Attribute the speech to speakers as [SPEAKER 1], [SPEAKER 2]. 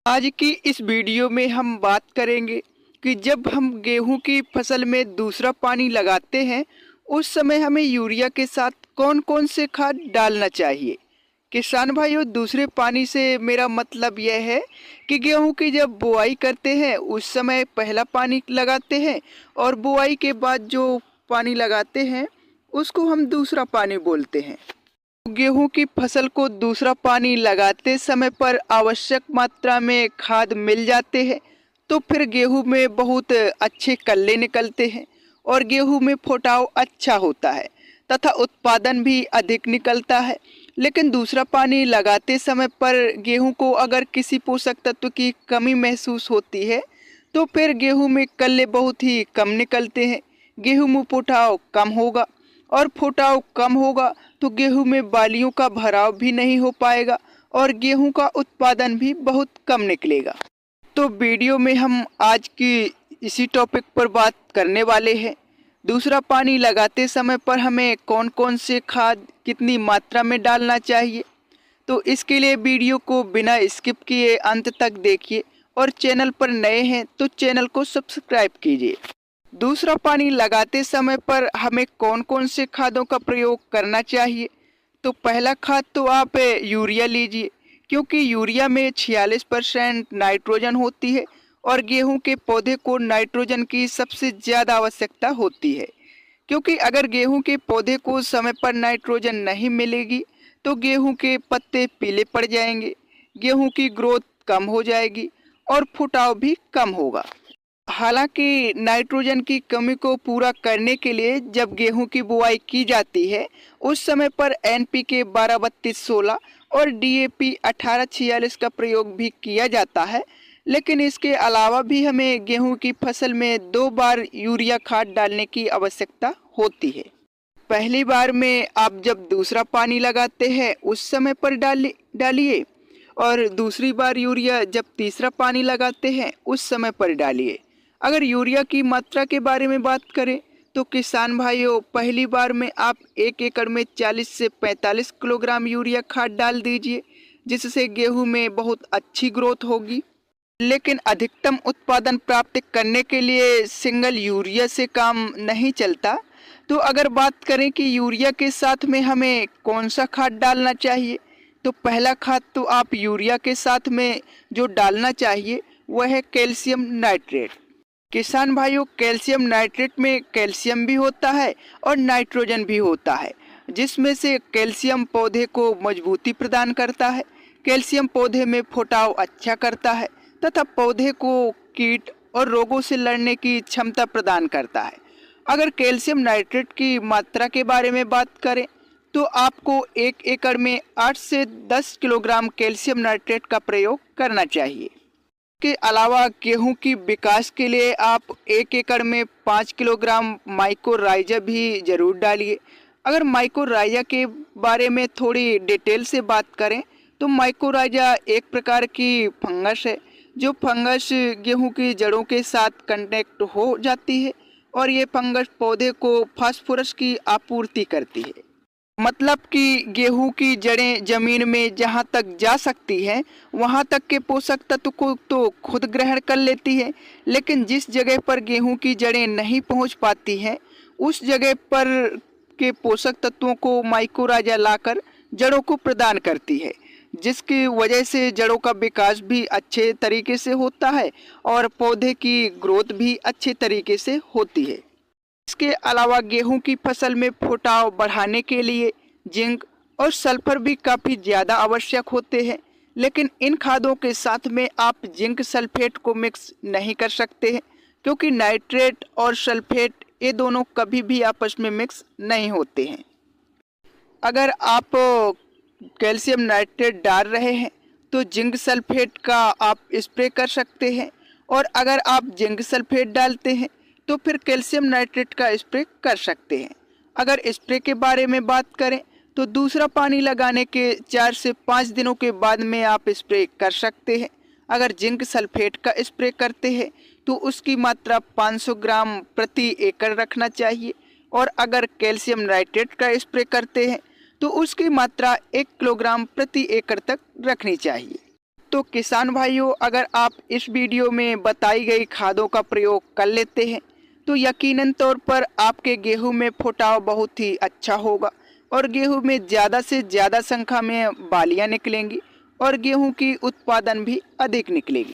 [SPEAKER 1] आज की इस वीडियो में हम बात करेंगे कि जब हम गेहूं की फसल में दूसरा पानी लगाते हैं उस समय हमें यूरिया के साथ कौन कौन से खाद डालना चाहिए। किसान भाइयों, दूसरे पानी से मेरा मतलब यह है कि गेहूं की जब बुआई करते हैं उस समय पहला पानी लगाते हैं और बुआई के बाद जो पानी लगाते हैं उसको हम दूसरा पानी बोलते हैं। गेहूं की फसल को दूसरा पानी लगाते समय पर आवश्यक मात्रा में खाद मिल जाते हैं तो फिर गेहूं में बहुत अच्छे कल्ले निकलते हैं और गेहूं में फुटाव अच्छा होता है तथा उत्पादन भी अधिक निकलता है। लेकिन दूसरा पानी लगाते समय पर गेहूं को अगर किसी पोषक तत्व की कमी महसूस होती है तो फिर गेहूं में कल्ले बहुत ही कम निकलते हैं, गेहूं में फुटाव कम होगा और फुटाव कम होगा तो गेहूं में बालियों का भराव भी नहीं हो पाएगा और गेहूं का उत्पादन भी बहुत कम निकलेगा। तो वीडियो में हम आज की इसी टॉपिक पर बात करने वाले हैं। दूसरा पानी लगाते समय पर हमें कौन कौन से खाद कितनी मात्रा में डालना चाहिए। तो इसके लिए वीडियो को बिना स्किप किए अंत तक देखिए और चैनल पर नए हैं तो चैनल को सब्सक्राइब कीजिए। दूसरा पानी लगाते समय पर हमें कौन कौन से खादों का प्रयोग करना चाहिए। तो पहला खाद तो आप यूरिया लीजिए, क्योंकि यूरिया में 46% नाइट्रोजन होती है और गेहूं के पौधे को नाइट्रोजन की सबसे ज़्यादा आवश्यकता होती है। क्योंकि अगर गेहूं के पौधे को समय पर नाइट्रोजन नहीं मिलेगी तो गेहूं के पत्ते पीले पड़ जाएंगे, गेहूं की ग्रोथ कम हो जाएगी और फुटाव भी कम होगा। हालांकि नाइट्रोजन की कमी को पूरा करने के लिए जब गेहूं की बुआई की जाती है उस समय पर एनपीके 12-32-16 और डीएपी 18-46 का प्रयोग भी किया जाता है। लेकिन इसके अलावा भी हमें गेहूं की फसल में 2 बार यूरिया खाद डालने की आवश्यकता होती है। पहली बार में आप जब दूसरा पानी लगाते हैं उस समय पर डालिए और दूसरी बार यूरिया जब तीसरा पानी लगाते हैं उस समय पर डालिए। अगर यूरिया की मात्रा के बारे में बात करें तो किसान भाइयों, पहली बार में आप 1 एकड़ में 40 से 45 किलोग्राम यूरिया खाद डाल दीजिए, जिससे गेहूं में बहुत अच्छी ग्रोथ होगी। लेकिन अधिकतम उत्पादन प्राप्त करने के लिए सिंगल यूरिया से काम नहीं चलता। तो अगर बात करें कि यूरिया के साथ में हमें कौन सा खाद डालना चाहिए, तो पहला खाद तो आप यूरिया के साथ में जो डालना चाहिए वह है कैल्शियम नाइट्रेट। किसान भाइयों, कैल्शियम नाइट्रेट में कैल्शियम भी होता है और नाइट्रोजन भी होता है, जिसमें से कैल्शियम पौधे को मजबूती प्रदान करता है, कैल्शियम पौधे में फुटाव अच्छा करता है तथा पौधे को कीट और रोगों से लड़ने की क्षमता प्रदान करता है। अगर कैल्शियम नाइट्रेट की मात्रा के बारे में बात करें तो आपको 1 एकड़ में 8 से 10 किलोग्राम कैल्शियम नाइट्रेट का प्रयोग करना चाहिए। के अलावा गेहूं की विकास के लिए आप 1 एकड़ में 5 किलोग्राम माइकोराइजा भी जरूर डालिए। अगर माइकोराइजा के बारे में थोड़ी डिटेल से बात करें तो माइकोराइजा एक प्रकार की फंगस है, जो फंगस गेहूं की जड़ों के साथ कांटेक्ट हो जाती है और ये फंगस पौधे को फास्फोरस की आपूर्ति करती है। मतलब कि गेहूं की जड़ें जमीन में जहां तक जा सकती हैं वहां तक के पोषक तत्व को तो खुद ग्रहण कर लेती है, लेकिन जिस जगह पर गेहूं की जड़ें नहीं पहुंच पाती हैं उस जगह पर के पोषक तत्वों को माइकोराइजा लाकर जड़ों को प्रदान करती है, जिसकी वजह से जड़ों का विकास भी अच्छे तरीके से होता है और पौधे की ग्रोथ भी अच्छे तरीके से होती है। इसके अलावा गेहूं की फसल में फुटाव बढ़ाने के लिए जिंक और सल्फर भी काफ़ी ज़्यादा आवश्यक होते हैं, लेकिन इन खादों के साथ में आप जिंक सल्फेट को मिक्स नहीं कर सकते हैं, क्योंकि नाइट्रेट और सल्फेट ये दोनों कभी भी आपस में मिक्स नहीं होते हैं। अगर आप कैल्शियम नाइट्रेट डाल रहे हैं तो जिंक सल्फेट का आप स्प्रे कर सकते हैं, और अगर आप जिंक सल्फेट डालते हैं तो फिर कैल्शियम नाइट्रेट का स्प्रे कर सकते हैं। अगर स्प्रे के बारे में बात करें तो दूसरा पानी लगाने के 4 से 5 दिनों के बाद में आप स्प्रे कर सकते हैं। अगर जिंक सल्फेट का स्प्रे करते हैं तो उसकी मात्रा 500 ग्राम प्रति एकड़ रखना चाहिए, और अगर कैल्शियम नाइट्रेट का स्प्रे करते हैं तो उसकी मात्रा 1 किलोग्राम प्रति एकड़ तक रखनी चाहिए। तो किसान भाइयों, अगर आप इस वीडियो में बताई गई खादों का प्रयोग कर लेते हैं तो यकीनन तौर पर आपके गेहूं में फुटाव बहुत ही अच्छा होगा और गेहूं में ज़्यादा से ज़्यादा संख्या में बालियां निकलेंगी और गेहूं की उत्पादन भी अधिक निकलेगी।